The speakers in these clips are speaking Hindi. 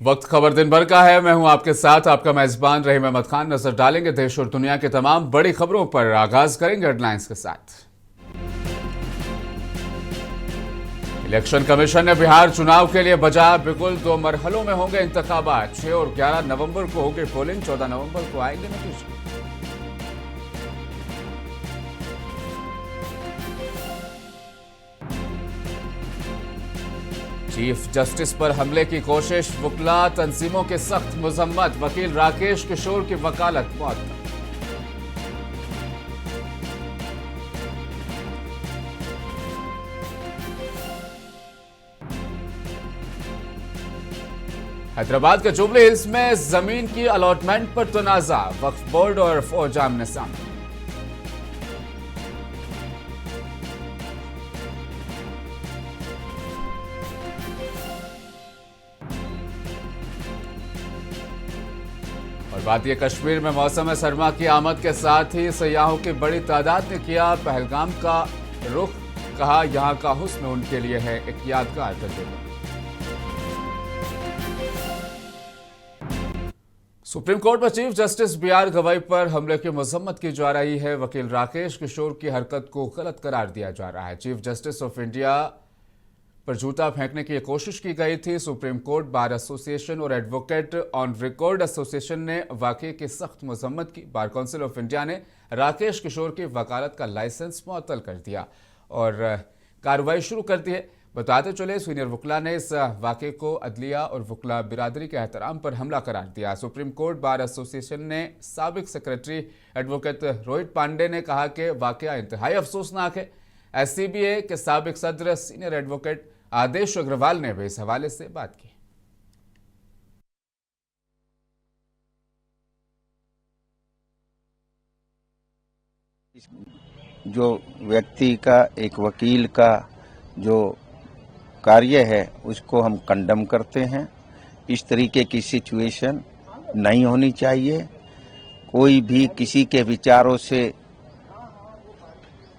वक्त खबर दिन भर का है। मैं हूं आपके साथ आपका मेजबान रहीम अहमद खान। नजर डालेंगे देश और दुनिया की तमाम बड़ी खबरों पर। आगाज करेंगे हेडलाइंस के साथ। इलेक्शन कमीशन ने बिहार चुनाव के लिए बजा बिगुल। 2 मरहलों में होंगे इंतखाबात। 6 और 11 नवंबर को होगी पोलिंग। 14 नवंबर को आएंगे नतीजे। चीफ जस्टिस पर हमले की कोशिश। वकला तंजीमों की सख्त मजम्मत। वकील राकेश किशोर की वकालत मुअत्तल। हैदराबाद के जुबली हिल्स में जमीन की अलॉटमेंट पर तनाजा। वक्फ बोर्ड और फौज आमने सामने। और वादिय कश्मीर में मौसम सरमा की आमद के साथ ही सयाहों की बड़ी तादाद ने किया पहलगाम का रुख। कहा यहां का हुस्न उनके लिए है एक यादगार तजुर्बा। सुप्रीम कोर्ट में चीफ जस्टिस बी.आर. गवई पर हमले की मजम्मत की जा रही है। वकील राकेश किशोर की हरकत को गलत करार दिया जा रहा है। चीफ जस्टिस ऑफ इंडिया पर जूता फेंकने की कोशिश की गई थी। सुप्रीम कोर्ट बार एसोसिएशन और एडवोकेट ऑन रिकॉर्ड एसोसिएशन ने वाकये की सख्त मजम्मत की। बार काउंसिल ऑफ इंडिया ने राकेश किशोर की वकालत का लाइसेंस मुअत्तल कर दिया और कार्रवाई शुरू कर दी है। बताते चले सीनियर वकला ने इस वाकये को अदलिया और वकला बिरादरी के एहतराम पर हमला करार दिया। सुप्रीम कोर्ट बार एसोसिएशन ने साबिक सेक्रेटरी एडवोकेट रोहित पांडे ने कहा कि वाकया इंतहाई अफसोसनाक है। एससीबीए के साबिक सदर सीनियर एडवोकेट आदेश अग्रवाल ने भी इस हवाले से बात की। जो व्यक्ति का, एक वकील का जो कार्य है उसको हम कंडम करते हैं। इस तरीके की सिचुएशन नहीं होनी चाहिए। कोई भी किसी के विचारों से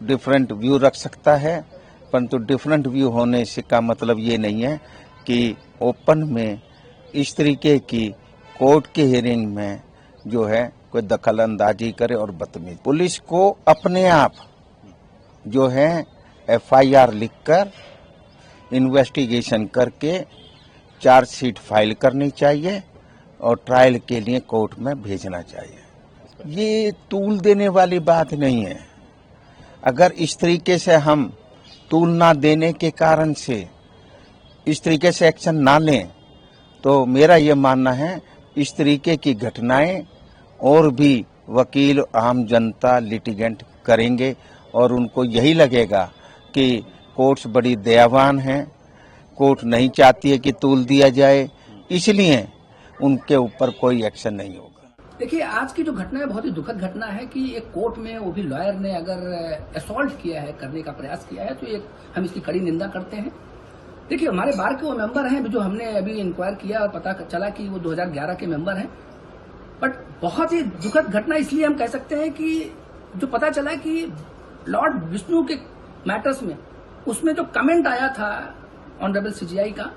डिफरेंट व्यू रख सकता है, परंतु डिफरेंट व्यू होने से का मतलब ये नहीं है कि ओपन में इस तरीके की कोर्ट के हियरिंग में जो है कोई दखल अंदाजी करे और बदतमीज। पुलिस को अपने आप जो है एफआईआर लिखकर इन्वेस्टिगेशन करके चार्जशीट फाइल करनी चाहिए और ट्रायल के लिए कोर्ट में भेजना चाहिए। ये तूल देने वाली बात नहीं है। अगर इस तरीके से हम तूल ना देने के कारण से इस तरीके से एक्शन ना लें तो मेरा ये मानना है इस तरीके की घटनाएं और भी वकील, आम जनता, लिटिगेंट करेंगे और उनको यही लगेगा कि कोर्ट्स बड़ी दयावान हैं, कोर्ट नहीं चाहती है कि तूल दिया जाए, इसलिए उनके ऊपर कोई एक्शन नहीं होगा। देखिए, आज की जो घटना है बहुत ही दुखद घटना है कि एक कोर्ट में वो भी लॉयर ने अगर असॉल्ट किया है, करने का प्रयास किया है, तो एक हम इसकी कड़ी निंदा करते हैं। देखिए, हमारे बार के वो मेंबर हैं जो हमने अभी इंक्वायर किया और पता चला कि वो 2011 के मेंबर हैं। बट बहुत ही दुखद घटना इसलिए हम कह सकते हैं कि जो पता चला कि लॉर्ड विष्णु के मैटर्स में उसमें जो कमेंट आया था ऑनरेबल सीजीआई का,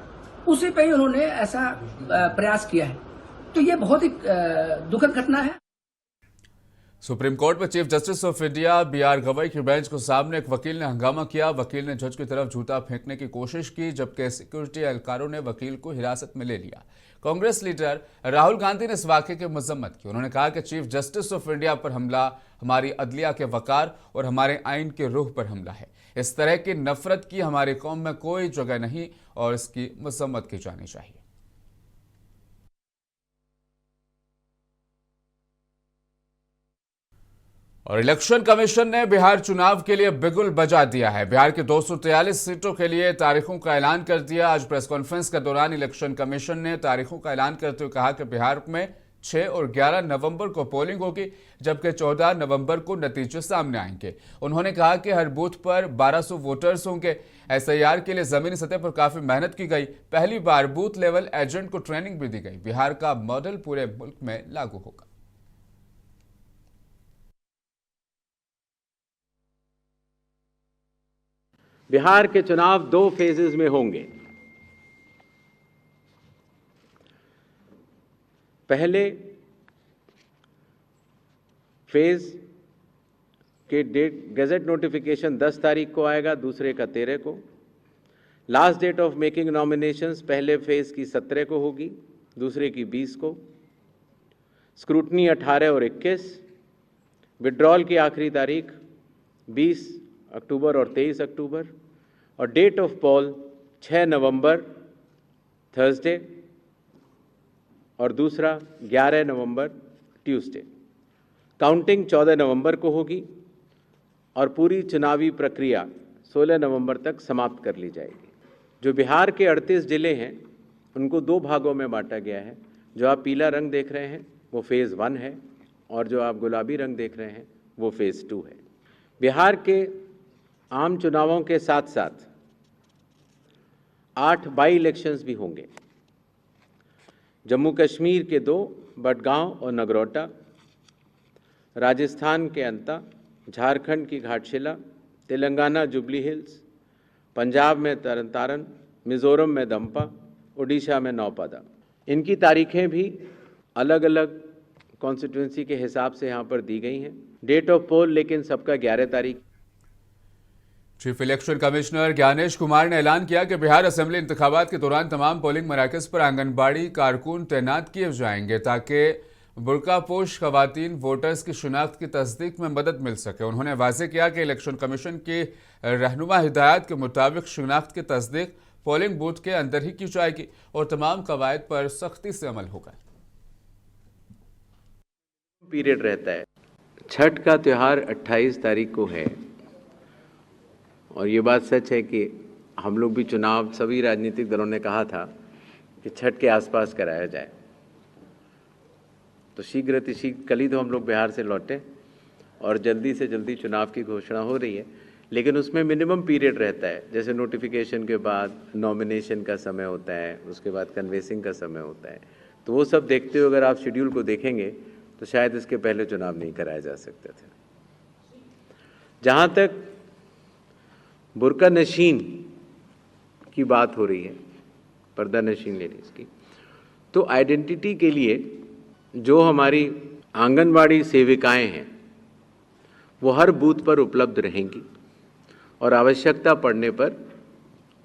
उसी पे ही उन्होंने ऐसा प्रयास किया है। तो ये बहुत ही दुखद घटना है। सुप्रीम कोर्ट में Chief Justice of India BR. Gavai की बेंच को सामने एक वकील ने हंगामा किया। वकील ने जज की तरफ जूता फेंकने की कोशिश की, जबकि सिक्योरिटी एहलकारों ने वकील को हिरासत में ले लिया। कांग्रेस लीडर राहुल गांधी ने इस वाकये की मजम्मत की। उन्होंने कहा कि चीफ जस्टिस ऑफ इंडिया पर हमला हमारी अदलिया के वकार और हमारे आइन के रूह पर हमला है। इस तरह की नफरत की हमारी कौम में कोई जगह नहीं और इसकी मजम्मत की जानी चाहिए। और इलेक्शन कमीशन ने बिहार चुनाव के लिए बिगुल बजा दिया है। बिहार की 243 सीटों के लिए तारीखों का ऐलान कर दिया। आज प्रेस कॉन्फ्रेंस के दौरान इलेक्शन कमीशन ने तारीखों का ऐलान करते हुए कहा कि बिहार में 6 और 11 नवंबर को पोलिंग होगी, जबकि 14 नवंबर को नतीजे सामने आएंगे। उन्होंने कहा कि हर बूथ पर 1200 वोटर्स होंगे। एसआईआर के लिए जमीनी सतह पर काफी मेहनत की गई। पहली बार बूथ लेवल एजेंट को ट्रेनिंग भी दी गई। बिहार का मॉडल पूरे मुल्क में लागू होगा। बिहार के चुनाव 2 फेजेस में होंगे। पहले फेज के डेट गैजेट नोटिफिकेशन 10 तारीख को आएगा, दूसरे का 13 को। Last date of making nominations पहले फेज की 17 को होगी, दूसरे की 20 को। स्क्रूटनी 18 और 21। विड्रॉल की आखिरी तारीख 20 अक्टूबर और 23 अक्टूबर। और डेट ऑफ पोल 6 नवंबर थर्सडे और दूसरा 11 नवंबर ट्यूसडे। काउंटिंग 14 नवंबर को होगी और पूरी चुनावी प्रक्रिया 16 नवंबर तक समाप्त कर ली जाएगी। जो बिहार के 38 जिले हैं उनको 2 भागों में बांटा गया है। जो आप पीला रंग देख रहे हैं वो फेज़ 1 है और जो आप गुलाबी रंग देख रहे हैं वो फेज़ 2 है। बिहार के आम चुनावों के साथ साथ 8 बाई इलेक्शंस भी होंगे। जम्मू कश्मीर के 2, बडगांव और नगरोटा, राजस्थान के अंता, झारखंड की घाटशिला, तेलंगाना जुबली हिल्स, पंजाब में तरन तारन, मिज़ोरम में दम्पा, उड़ीसा में नौपादा। इनकी तारीखें भी अलग अलग कॉन्स्टिट्यूंसी के हिसाब से यहाँ पर दी गई हैं। डेट ऑफ पोल लेकिन सबका 11 तारीख। Chief election commissioner Gyanesh Kumar ने ऐलान किया कि बिहार असेंबली इंतखाबात के दौरान तमाम पोलिंग मराकज़ पर आंगनबाड़ी कारकुन तैनात किए जाएंगे ताकि बुर्कापोश खवातीन वोटर्स की शिनाख्त की तस्दीक में मदद मिल सके। उन्होंने वाज़ेह किया कि इलेक्शन कमीशन की रहनुमा हिदायत के मुताबिक शिनाख्त की तस्दीक पोलिंग बूथ के अंदर ही की जाएगी और तमाम कवायद पर सख्ती से अमल होगा। पीरियड रहता है। छठ का त्यौहार 28 तारीख को है और ये बात सच है कि हम लोग भी चुनाव सभी राजनीतिक दलों ने कहा था कि छठ के आसपास कराया जाए। तो शीघ्र अतिशीघ्र कल ही तो हम लोग बिहार से लौटे और जल्दी से जल्दी चुनाव की घोषणा हो रही है, लेकिन उसमें मिनिमम पीरियड रहता है। जैसे नोटिफिकेशन के बाद नॉमिनेशन का समय होता है, उसके बाद कन्वेसिंग का समय होता है। तो वो सब देखते हुए अगर आप शेड्यूल को देखेंगे तो शायद इसके पहले चुनाव नहीं कराया जा सकते थे। जहाँ तक बुर्का नशीन की बात हो रही है, पर्दा नशीन लेडीज़ की, तो आइडेंटिटी के लिए जो हमारी आंगनवाड़ी सेविकाएं हैं वो हर बूथ पर उपलब्ध रहेंगी और आवश्यकता पड़ने पर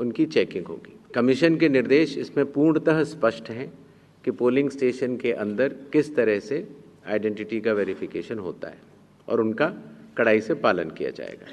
उनकी चेकिंग होगी। कमीशन के निर्देश इसमें पूर्णतः स्पष्ट हैं कि पोलिंग स्टेशन के अंदर किस तरह से आइडेंटिटी का वेरिफिकेशन होता है और उनका कड़ाई से पालन किया जाएगा।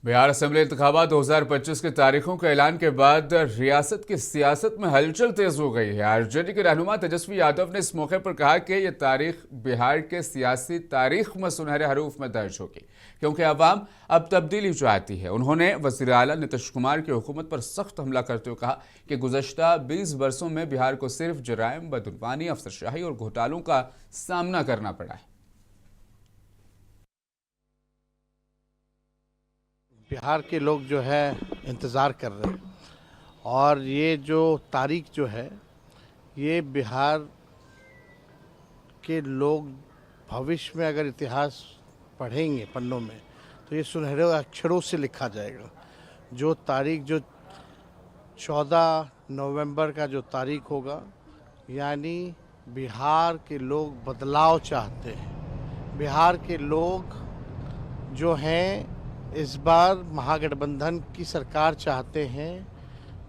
बिहार असेंबली इंतखाबात 2025 की तारीखों के ऐलान के बाद रियासत की सियासत में हलचल तेज हो गई है। आरजेडी के रहनुमा तेजस्वी यादव ने इस मौके पर कहा कि यह तारीख बिहार के सियासी तारीख में सुनहरे हरूफ में दर्ज होगी क्योंकि अवाम अब तब्दीली चाहती है। उन्होंने वज़ीर आला नीतीश कुमार की हुकूमत पर सख्त हमला करते हुए कहा कि गुज़श्ता 20 वर्षों में बिहार को सिर्फ जराइम, बदनवानी, अफसरशाही और घोटालों का सामना करना पड़ा है। बिहार के लोग जो है इंतज़ार कर रहे हैं और ये जो तारीख जो है ये बिहार के लोग भविष्य में अगर इतिहास पढ़ेंगे पन्नों में तो ये सुनहरे अक्षरों से लिखा जाएगा। जो तारीख जो 14 नवंबर का जो तारीख होगा, यानी बिहार के लोग बदलाव चाहते हैं। बिहार के लोग जो हैं इस बार महागठबंधन की सरकार चाहते हैं।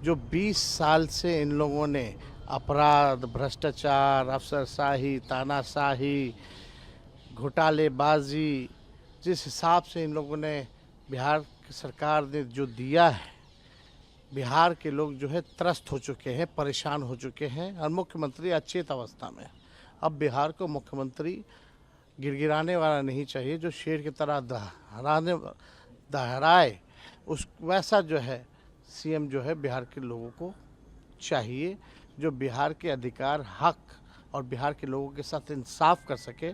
जो 20 साल से इन लोगों ने अपराध, भ्रष्टाचार, अफसरशाही, तानाशाही, घोटालेबाजी, जिस हिसाब से इन लोगों ने बिहार की सरकार ने जो दिया है, बिहार के लोग जो है त्रस्त हो चुके हैं, परेशान हो चुके हैं और मुख्यमंत्री अचेत अवस्था में। अब बिहार को मुख्यमंत्री गिड़गिड़ाने वाला नहीं चाहिए जो शेर की तरह दहराए, उस वैसा जो है सीएम जो है बिहार के लोगों को चाहिए, जो बिहार के अधिकार, हक और बिहार के लोगों के साथ इंसाफ कर सके।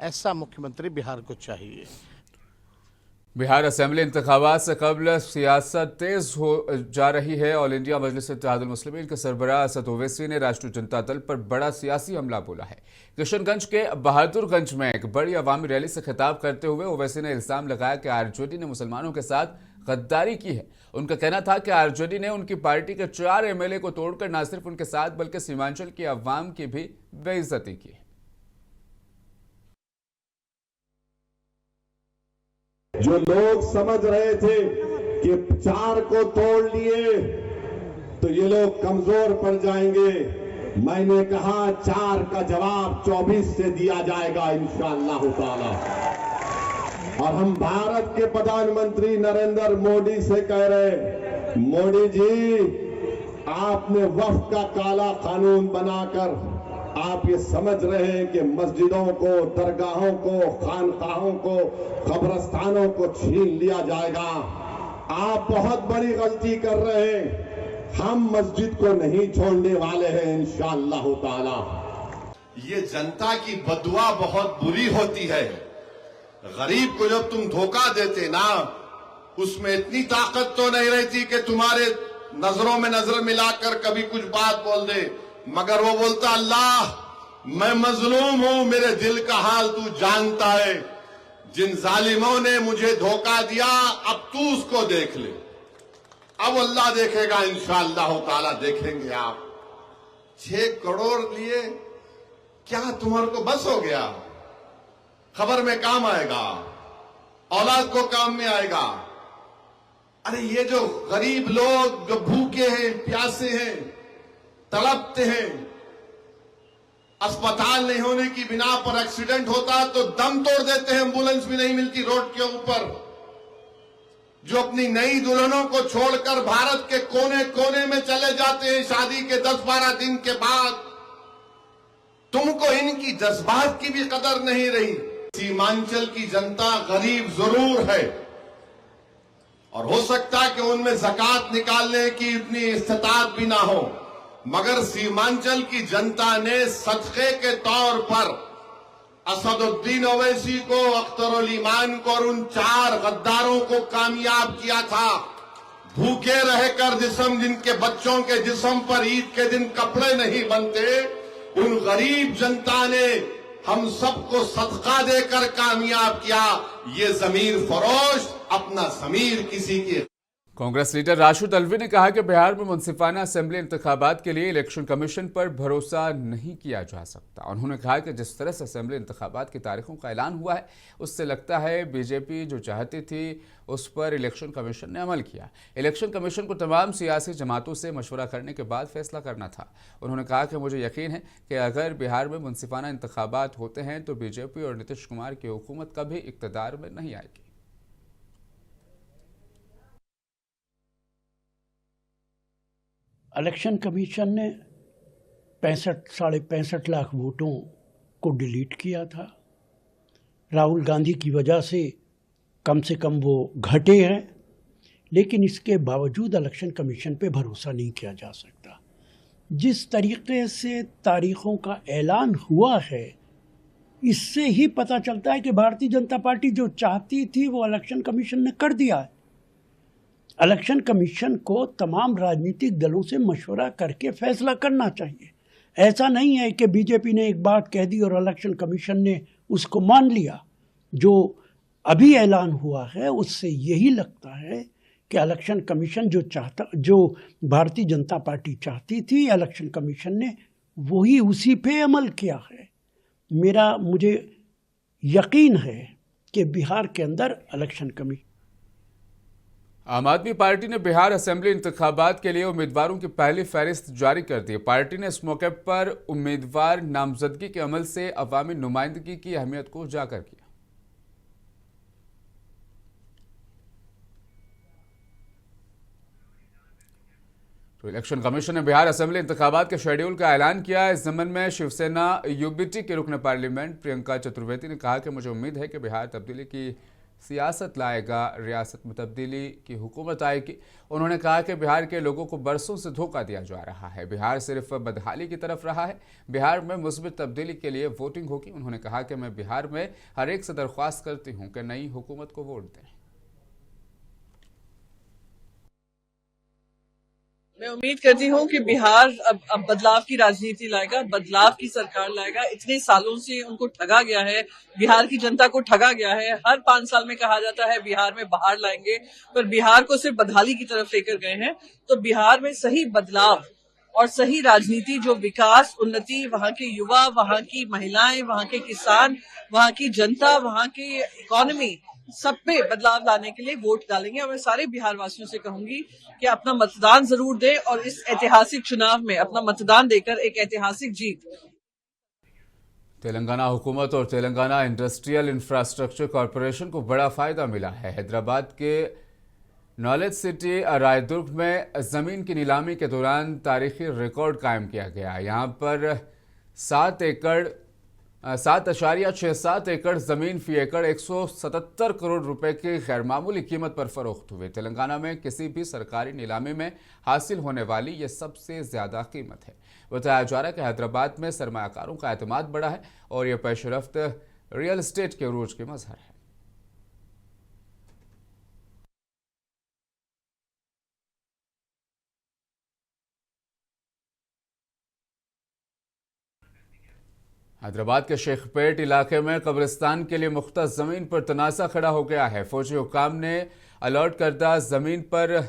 ऐसा मुख्यमंत्री बिहार को चाहिए। बिहार असेंबली इंतखाबात से कबल सियासत तेज हो जा रही है। ऑल इंडिया मजलिस इत्तेहादुल मुस्लिमीन के सरबराह असद ओवैसी ने राष्ट्रीय जनता दल पर बड़ा सियासी हमला बोला है। किशनगंज के बहादुरगंज में एक बड़ी अवामी रैली से खिताब करते हुए ओवैसी ने इल्जाम लगाया कि आरजेडी ने मुसलमानों के साथ गद्दारी की है। उनका कहना था कि आरजेडी ने उनकी पार्टी के 4 एमएलए को तोड़कर न सिर्फ उनके साथ बल्कि सीमांचल की अवाम की भी बेइज्जती की है। जो लोग समझ रहे थे कि 4 को तोड़ लिए तो ये लोग कमजोर पड़ जाएंगे, मैंने कहा 4 का जवाब 24 से दिया जाएगा इंशाअल्लाह ताला। और हम भारत के प्रधानमंत्री नरेंद्र मोदी से कह रहे, मोदी जी आपने वक्फ का काला कानून बनाकर आप ये समझ रहे हैं कि मस्जिदों को, दरगाहों को, खानकाहों को, कब्रस्तानों को छीन लिया जाएगा। आप बहुत बड़ी गलती कर रहे हैं। हम मस्जिद को नहीं छोड़ने वाले हैं इंशाअल्लाह ताला। ये जनता की बदुआ बहुत बुरी होती है। गरीब को जब तुम धोखा देते ना, उसमें इतनी ताकत तो नहीं रहती कि तुम्हारे नजरों में नजर मिलाकर कभी कुछ बात बोल दे, मगर वो बोलता अल्लाह मैं मजलूम हूं, मेरे दिल का हाल तू जानता है। जिन जालिमों ने मुझे धोखा दिया अब तू उसको देख ले। अब अल्लाह देखेगा इंशाअल्लाह ताला, देखेंगे आप। 6 करोड़ लिए क्या तुम्हारे को बस हो गया? खबर में काम आएगा, औलाद को काम में आएगा। अरे ये जो गरीब लोग जो भूखे हैं, प्यासे हैं, तड़पते हैं, अस्पताल नहीं होने की बिना पर एक्सीडेंट होता तो दम तोड़ देते हैं, एम्बुलेंस भी नहीं मिलती रोड के ऊपर। जो अपनी नई दुल्हनों को छोड़कर भारत के कोने कोने में चले जाते हैं शादी के 10-12 दिन के बाद, तुमको इनकी जज्बात की भी कदर नहीं रही। सीमांचल की जनता गरीब जरूर है और हो सकता है कि उनमें ज़कात निकालने की इतनी इस्तिताअत भी ना हो, मगर सीमांचल की जनता ने सदक़े के तौर पर असदुद्दीन ओवैसी को, अख्तरुल ईमान को और उन 4 गद्दारों को कामयाब किया था। भूखे रहकर जिनके बच्चों के जिस्म पर ईद के दिन कपड़े नहीं बनते, उन गरीब जनता ने हम सबको सदका देकर कामयाब किया। ये ज़मीर फरोश अपना ज़मीर किसी की। कांग्रेस लीडर राशिद अल्वी ने कहा कि बिहार में मुंसिफाना असेंबली इंतखाबात के लिए इलेक्शन कमीशन पर भरोसा नहीं किया जा सकता। उन्होंने कहा कि जिस तरह से असेंबली इंतखाबात की तारीखों का ऐलान हुआ है, उससे लगता है बीजेपी जो चाहती थी उस पर इलेक्शन कमीशन ने अमल किया। इलेक्शन कमीशन को तमाम सियासी जमातों से मशवरा करने के बाद फैसला करना था। उन्होंने कहा कि मुझे यकीन है कि अगर बिहार में मुंसिफाना इंतखाबात होते हैं तो बीजेपी और नीतीश कुमार की हुकूमत कभी इक़्तिदार में नहीं आएगी। इलेक्शन कमीशन ने 65-65 लाख वोटों को डिलीट किया था। राहुल गांधी की वजह से कम वो घटे हैं, लेकिन इसके बावजूद इलेक्शन कमीशन पे भरोसा नहीं किया जा सकता। जिस तरीके से तारीखों का ऐलान हुआ है, इससे ही पता चलता है कि भारतीय जनता पार्टी जो चाहती थी वो इलेक्शन कमीशन ने कर दिया है। इलेक्शन कमीशन को तमाम राजनीतिक दलों से मशवरा करके फैसला करना चाहिए। ऐसा नहीं है कि बीजेपी ने एक बात कह दी और इलेक्शन कमीशन ने उसको मान लिया। जो अभी ऐलान हुआ है उससे यही लगता है कि इलेक्शन कमीशन जो भारतीय जनता पार्टी चाहती थी, इलेक्शन कमीशन ने वही उसी पे अमल किया है। मुझे यकीन है कि बिहार के अंदर इलेक्शन कमीशन। आम आदमी पार्टी ने बिहार असेंबली इंतखाबात के लिए उम्मीदवारों की पहली फहरिस्त जारी कर दी। पार्टी ने इस मौके पर उम्मीदवार नामजदगी के अमल से अवामी नुमाइंदगी की अहमियत को उजागर किया। तो इलेक्शन कमीशन ने बिहार असेंबली इंतखाबात के शेड्यूल का ऐलान किया। इस ज़मन में शिवसेना यूबीटी के रुकन पार्लियामेंट प्रियंका चतुर्वेदी ने कहा कि मुझे उम्मीद है कि बिहार तब्दीली की सियासत लाएगा, रियासत में तब्दीली की हुकूमत आएगी। उन्होंने कहा कि बिहार के लोगों को बरसों से धोखा दिया जा रहा है। बिहार सिर्फ बदहाली की तरफ रहा है। बिहार में मुस्बित तब्दीली के लिए वोटिंग होगी। उन्होंने कहा कि मैं बिहार में हर एक से दरख्वास्त करती हूं कि नई हुकूमत को वोट दें। मैं उम्मीद करती हूँ कि बिहार अब बदलाव की राजनीति लाएगा, बदलाव की सरकार लाएगा। इतने सालों से उनको ठगा गया है, बिहार की जनता को ठगा गया है। हर 5 साल में कहा जाता है बिहार में बाहर लाएंगे, पर बिहार को सिर्फ बदहाली की तरफ लेकर गए हैं। तो बिहार में सही बदलाव और सही राजनीति, जो विकास, उन्नति, वहां के युवा, वहां की महिलाएं, वहां के किसान, वहां की जनता, वहां की इकोनॉमी, सब पे बदलाव लाने के लिए वोट डालेंगे। और मैं सारे बिहार वासियों से कहूंगी कि अपना मतदान जरूर दें और इस ऐतिहासिक चुनाव में अपना मतदान देकर एक ऐतिहासिक जीत। तेलंगाना हुकूमत और तेलंगाना इंडस्ट्रियल इंफ्रास्ट्रक्चर कॉरपोरेशन को बड़ा फायदा मिला है। हैदराबाद के नॉलेज सिटी रायदुर्ग में जमीन की नीलामी के दौरान तारीखी रिकॉर्ड कायम किया गया। यहाँ पर 7.67 एकड़ जमीन फी एकड़ 177 करोड़ रुपए की गैरमामूली कीमत पर फरोख्त हुई। तेलंगाना में किसी भी सरकारी नीलामी में हासिल होने वाली ये सबसे ज्यादा कीमत है। बताया जा रहा है कि हैदराबाद में सरमायाकारों का एतमाद बढ़ा है और यह पेशरफ्त रियल एस्टेट के उरूज के मजहर है। हैदराबाद के शेखपेट इलाके में कब्रिस्तान के लिए मुख्तस जमीन पर तनाज़ा खड़ा हो गया है। फौजी हुकाम ने अलॉट करदा जमीन पर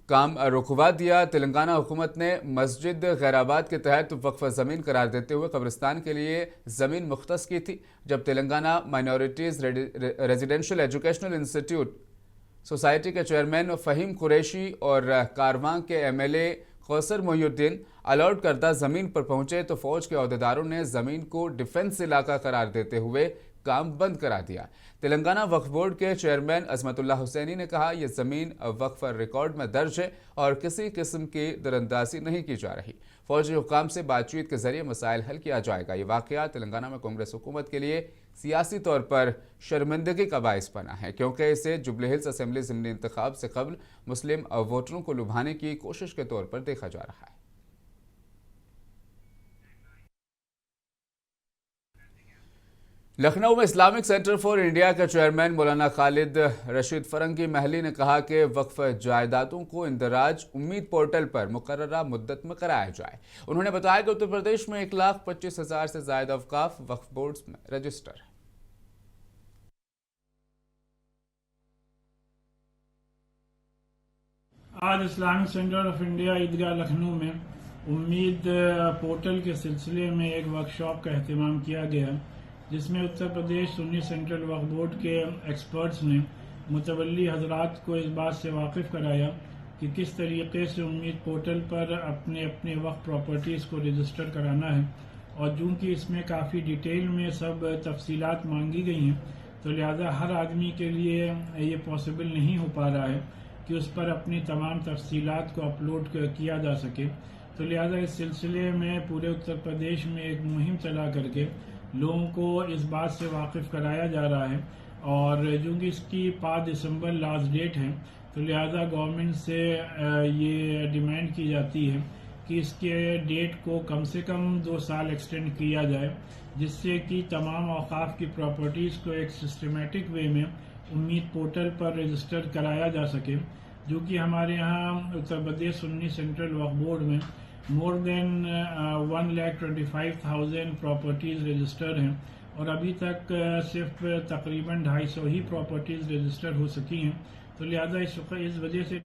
काम रुकवा दिया। तेलंगाना हुकूमत ने मस्जिद गैराबाद के तहत वक्फ ज़मीन करार देते हुए कब्रिस्तान के लिए ज़मीन मुख्तस की थी। जब Telangana minorities residential educational institute society के चेयरमैन फ़हीम कुरैशी और कारवां के एमएलए कौसर मोहिउद्दीन अलॉट करदा ज़मीन पर पहुंचे तो फौज के अहदेदारों ने ज़मीन को डिफेंस इलाका करार देते हुए काम बंद करा दिया। तेलंगाना वक्फ बोर्ड के चेयरमैन अजमतुल्लाह हुसैनी ने कहा, यह ज़मीन वक्फ रिकॉर्ड में दर्ज है और किसी किस्म की दरअंदाजी नहीं की जा रही। फौजी हुकाम से बातचीत के जरिए मसाइल हल किया जाएगा। ये वाक़या तेलंगाना में कांग्रेस हुकूमत के लिए सियासी तौर पर शर्मिंदगी का बाइस बना है, क्योंकि इसे जुबली हिल्स असेंबली ज़िमनी इंतखाब से कबल मुस्लिम वोटरों को लुभाने की कोशिश के तौर पर देखा जा रहा है। लखनऊ में इस्लामिक सेंटर फॉर इंडिया के चेयरमैन मौलाना खालिद रशीद फरंगी महली ने कहा कि वक्फ जायदादों को इंदराज उम्मीद पोर्टल पर मुकर्ररा मुद्दत में कराया जाए। उन्होंने बताया कि उत्तर प्रदेश में 1,25,000 से ज्यादा अवकाफ वक्फ बोर्ड में रजिस्टर है। आज इस्लामिक सेंटर ऑफ इंडिया ईदगाह लखनऊ में उम्मीद पोर्टल के सिलसिले में एक वर्कशॉप का एहतमाम किया गया, जिसमें उत्तर प्रदेश सुन्नी सेंट्रल वक्फ बोर्ड के एक्सपर्ट्स ने मुतवल्ली हजरात को इस बात से वाकिफ कराया कि किस तरीके से उम्मीद पोर्टल पर अपने अपने वक्फ प्रॉपर्टीज़ को रजिस्टर कराना है। और चूँकि इसमें काफ़ी डिटेल में सब तफसीलात मांगी गई हैं, तो लिहाजा हर आदमी के लिए ये पॉसिबल नहीं हो पा रहा है कि उस पर अपनी तमाम तफसीलात को अपलोड किया जा सके। तो लिहाजा इस सिलसिले में पूरे उत्तर प्रदेश में एक मुहिम चला करके लोगों को इस बात से वाकिफ कराया जा रहा है। और चूँकि इसकी 5 दिसंबर लास्ट डेट है, तो लिहाजा गवर्नमेंट से ये डिमांड की जाती है कि इसके डेट को कम से कम 2 साल एक्सटेंड किया जाए, जिससे कि तमाम औकाफ की प्रॉपर्टीज़ को एक सिस्टमेटिक वे में उम्मीद पोर्टल पर रजिस्टर कराया जा सके। जो कि हमारे यहाँ उत्तर प्रदेश सुन्नी सेंट्रल वक्फ बोर्ड में मोर देन 1,25,000 प्रॉपर्टीज़ रजिस्टर हैं और अभी तक सिर्फ तकरीबन 250 ही प्रॉपर्टीज़ रजिस्टर हो सकी हैं। तो लिहाजा इस वजह से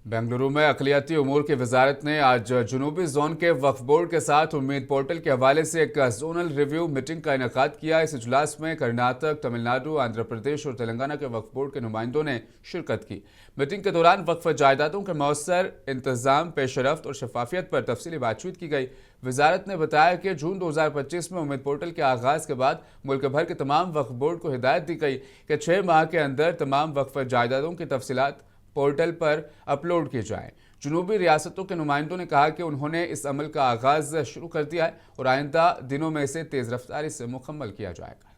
बेंगलुरु में अक़लियती उमूर की वजारत ने आज जुनूबी जोन के वक्फ बोर्ड के साथ उम्मीद पोर्टल के हवाले से एक जोनल रिव्यू मीटिंग का इनेकाद किया। इस इजलास में कर्नाटक, तमिलनाडु, आंध्र प्रदेश और तेलंगाना के वक्फ बोर्ड के नुमाइंदों ने शिरकत की। मीटिंग के दौरान वक्फ जायदादों के मौसर इंतजाम, पेशरफ्त और शफाफियत पर तफसीली बातचीत की गई। वजारत ने बताया कि जून 2025 में उम्मीद पोर्टल के आगाज़ के बाद मुल्क भर के तमाम वक्फ बोर्ड को हिदायत दी गई कि 6 माह के अंदर तमाम वक्फ जायदादों की तफसीलात पोर्टल पर अपलोड किए जाएं। जुनूबी रियासतों के नुमाइंदों ने कहा कि उन्होंने इस अमल का आगाज़ शुरू कर दिया है और आइंदा दिनों में इसे तेज़ रफ्तारी से मुकम्मल किया जाएगा।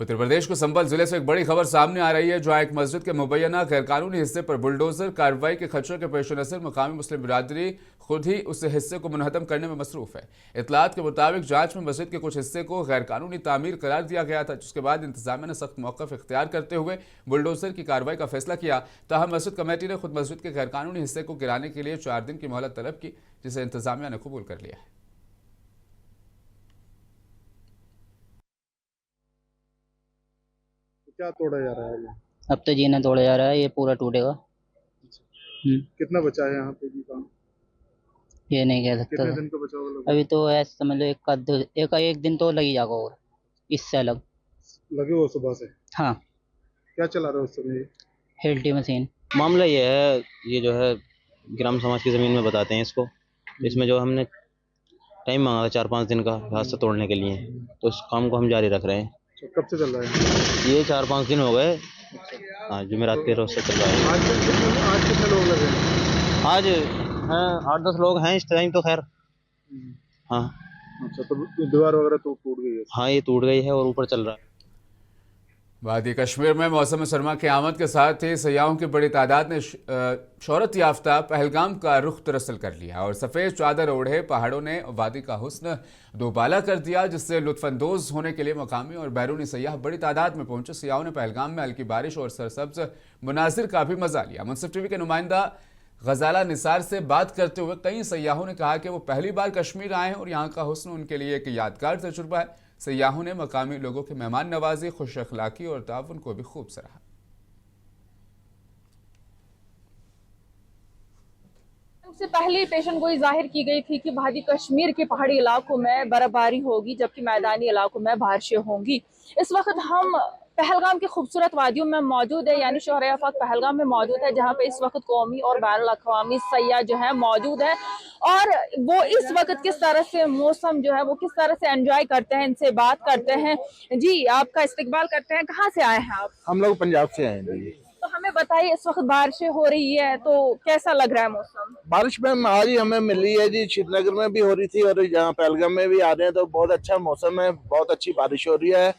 उत्तर प्रदेश को संभल जिले से एक बड़ी खबर सामने आ रही है, जहां एक मस्जिद के मुबैना गैरकानूनी हिस्से पर बुलडोजर कार्रवाई के खदशे के पेश नजर मकामी मुस्लिम बिरादरी खुद ही उस हिस्से को मुनहदम करने में मसरूफ है। इतलात के मुताबिक जांच में मस्जिद के कुछ हिस्से को गैरकानूनी तामीर करार दिया गया था, जिसके बाद इंतजामिया ने सख्त मौक़िफ़ इख्तियार करते हुए बुलडोजर की कार्रवाई का फैसला किया। ताहम मस्जिद कमेटी ने खुद मस्जिद के गैरकानूनी हिस्से को गिराने के लिए 4 दिन की मोहलत तलब की, जिसे इंतजामिया ने कबूल कर लिया है। क्या तोड़ा जा रहा है? अब तो जीना तोड़ा जा रहा है, ये पूरा टूटेगा। कितना बचा है यहाँ पे भी काम? ये नहीं कह सकता। कितने दिन का बचा होगा? अभी तो ऐसे समझ लो एक दिन तो लग ही जाएगा, और इससे अलग लगे हो सुबह से? हाँ। क्या चला रहा है उस समय? Healthy machine. मामला ये है, ये जो है ग्राम समाज की ज़मीन में बताते हैं इसको। इसमें जो हमने टाइम मांगा था 4-5 दिन का हाथ से तोड़ने के लिए, तो उस काम को हम जारी रख रहे हैं। कब से चल रहा है? ये 4-5 दिन हो गए। हाँ, जुमेरात के रोज से चल रहा है। आज कितने लोग लगे हैं? आज हैं 8-10 लोग हैं इस टाइम तो, खैर। हाँ। अच्छा, तो दीवार वगैरह तो टूट गई है? हाँ, ये टूट गई है और ऊपर चल रहा है। वादी कश्मीर में मौसम सरमा की आमद के साथ ही सयाहों की बड़ी तादाद ने शोहरत याफ्ता पहलगाम का रुख दरअसल कर लिया और सफ़ेद चादर ओढ़े पहाड़ों ने वादी का हुस्न दोबाला कर दिया, जिससे लुत्फानंदोज होने के लिए मकामी और बैरूनी सयाह बड़ी तादाद में पहुंचे। सयाहों ने पहलगाम में हल्की बारिश और सरसब्ज मनाजिर का भी मजा लिया। मुनसिफ टीवी के नुमाइंदा गजाला निसार से बात करते हुए कई सयाहों ने कहा कि वो पहली बार कश्मीर आए हैं और यहाँ का हुस्न उनके लिए एक यादगार तजुर्बा है। सयाहों ने मकामी लोगों के मेहमान नवाजी, खुश अखलाकी और ताउन को भी खूब सराहा। सबसे पहले पेशन गोई जाहिर की गई थी कि वादी कश्मीर के पहाड़ी इलाकों में बर्फबारी होगी, जबकि मैदानी इलाकों में बारिशें होंगी। इस वक्त हम पहलगाम की खूबसूरत वादियों में मौजूद है, यानी शोहर आफाक पहलगाम में मौजूद है, जहाँ पे इस वक्त कौमी और बैनुल अक़वामी सयाह जो है मौजूद है और वो इस वक्त किस तरह से मौसम जो है वो किस तरह से एंजॉय करते हैं, इनसे बात करते हैं। जी, आपका इस्तकबाल करते हैं। कहाँ से आए हैं आप? हम लोग पंजाब से आए हैं। तो हमें बताइए, इस वक्त बारिशें हो रही है तो कैसा लग रहा है मौसम? बारिश में आज ही हमें मिली है जी, श्रीनगर में भी हो रही थी और यहाँ पहलगाम में भी आ रहे हैं, तो बहुत अच्छा मौसम है, बहुत अच्छी बारिश हो रही है।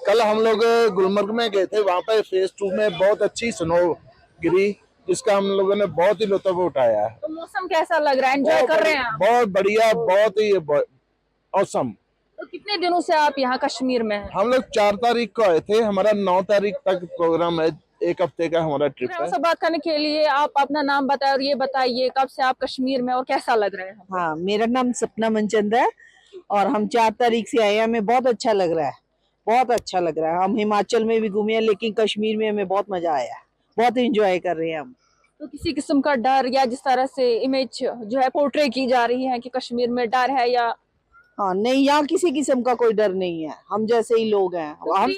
कल हम लोग गुलमर्ग में गए थे, वहाँ पे फेज 2 में बहुत अच्छी स्नो गिरी, जिसका हम लोगों ने बहुत ही लुत्फ उठाया है। तो मौसम कैसा लग रहा है, एंजॉय कर रहे हैं आप? बहुत बढ़िया, बहुत ही औसम। तो कितने दिनों से आप यहाँ कश्मीर में हैं? हम लोग 4 तारीख को आए थे, हमारा 9 तारीख तक प्रोग्राम है, 1 हफ्ते का हमारा ट्रिप है। बात करने के लिए आप अपना नाम बताएं और ये बताइए कब से आप कश्मीर में और कैसा लग रहा है? हाँ, मेरा नाम सपना मनचंद है और हम 4 तारीख से आए हैं। हमें बहुत अच्छा लग रहा है, बहुत अच्छा लग रहा है। हम हिमाचल में भी घूमे हैं, लेकिन कश्मीर में हमें बहुत मजा आया, बहुत एंजॉय कर रहे हैं हम। तो किसी किस्म का डर या जिस तरह से इमेज जो है पोर्ट्रे की जा रही है कि कश्मीर में डर है या? हाँ नहीं, यहाँ किसी किस्म का कोई डर नहीं है, हम जैसे ही लोग हैं। हम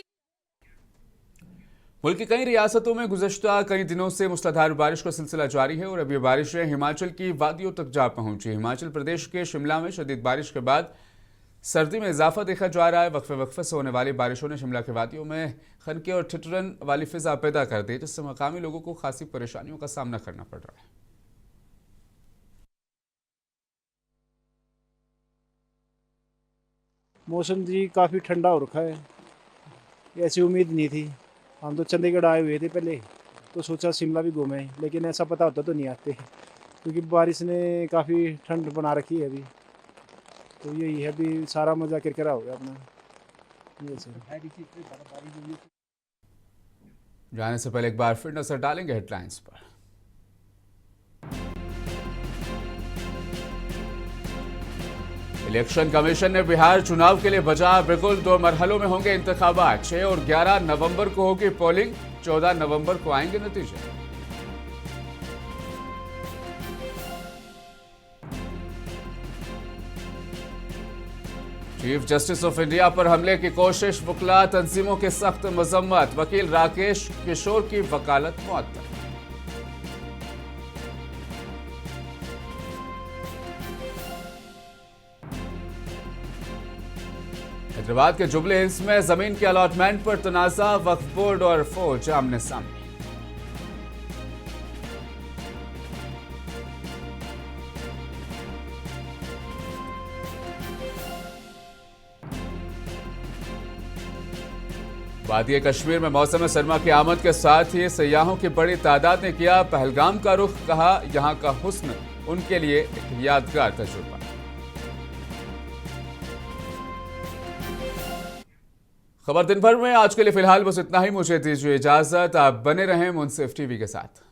मुल्क की कई रियासतों में गुज़श्ता कई दिनों से मूसलाधार बारिश का सिलसिला जारी है और अब ये बारिशें हिमाचल की वादियों तक जा पहुंची। हिमाचल प्रदेश के शिमला में शदीद बारिश के बाद सर्दी में इजाफा देखा जा रहा है। वक्फे वक्फे से होने वाली बारिशों ने शिमला के वादियों में खनके और ठिठुरन वाली फिजा पैदा कर दी, जिससे मकामी लोगों को खासी परेशानियों का सामना करना पड़ रहा है। मौसम जी काफ़ी ठंडा हो रखा है, ऐसी उम्मीद नहीं थी। हम तो चंडीगढ़ आए हुए थे पहले, तो सोचा शिमला भी घूमें, लेकिन ऐसा पता होता तो नहीं आते, क्योंकि बारिश ने काफ़ी ठंड बना रखी है अभी। तो यही है, अभी सारा मज़ा किरकिरा हो गया अपना। जाने से पहले एक बार फिर नजर डालेंगे हेडलाइंस पर। इलेक्शन कमीशन ने बिहार चुनाव के लिए बचा बिगुल, 2 मरहलों में होंगे इंतखाबात। 6 और 11 नवंबर को होगी पोलिंग, 14 नवंबर को आएंगे नतीजे। चीफ जस्टिस ऑफ इंडिया पर हमले की कोशिश, वकला तंजीमों की सख्त मजम्मत। वकील राकेश किशोर की वकालत मुअत्तल। हैदराबाद के जुबली हिल्स में जमीन के अलॉटमेंट पर तनाजा, वक्फ बोर्ड और फौज आमने सामने। वादी कश्मीर में मौसम सरमा की आमद के साथ ही सयाहों की बड़ी तादाद ने किया पहलगाम का रुख। कहा, यहां का हुस्न उनके लिए एक यादगार तजुर्बा। खबर दिन भर में आज के लिए फिलहाल बस इतना ही। मुझे दीजिए इजाजत। आप बने रहें मुंसिफ टीवी के साथ।